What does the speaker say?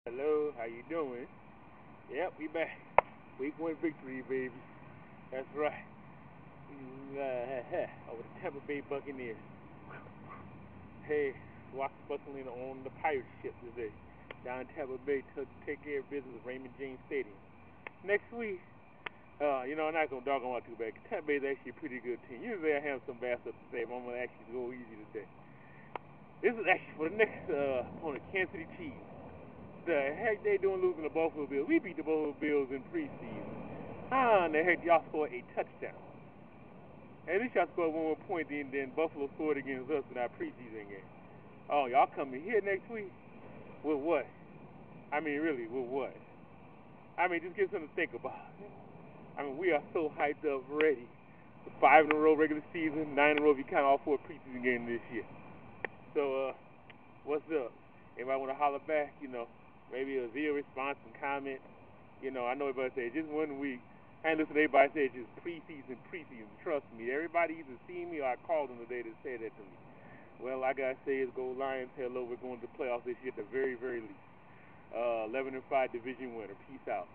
Hello, how you doing? Yep, we back. Week 1 victory, baby. That's right. Over the Tampa Bay Buccaneers. Hey, Rock buckling on the pirate ship today. Down in Tampa Bay to take care of business at Raymond James Stadium. Next week, I'm not going to dog on out too bad. Tampa Bay is actually a pretty good team. Usually I have some bad stuff to say, but I'm going to actually go easy today. This is actually for the next opponent, Kansas City Chiefs. The heck they doing losing the Buffalo Bills? We beat the Buffalo Bills in preseason. How in the heck y'all scored a touchdown? At least y'all scored one more point than Buffalo scored against us in our preseason game. Oh, y'all coming here next week? With what? I mean, really, with what? I mean, just give something to think about. I mean, we are so hyped up already. 5 in a row regular season, 9 in a row if you count all 4 preseason games this year. So, what's up? Anybody want to holler back? Maybe a video response and comment. I know everybody says just 1 week. I ain't listen to everybody say it's just preseason. Trust me, everybody either seen me or I called them today to say that to me. Well, I gotta say is go Lions. Hello, we're going to the playoffs this year at the very, very least. 11-5 division winner. Peace out.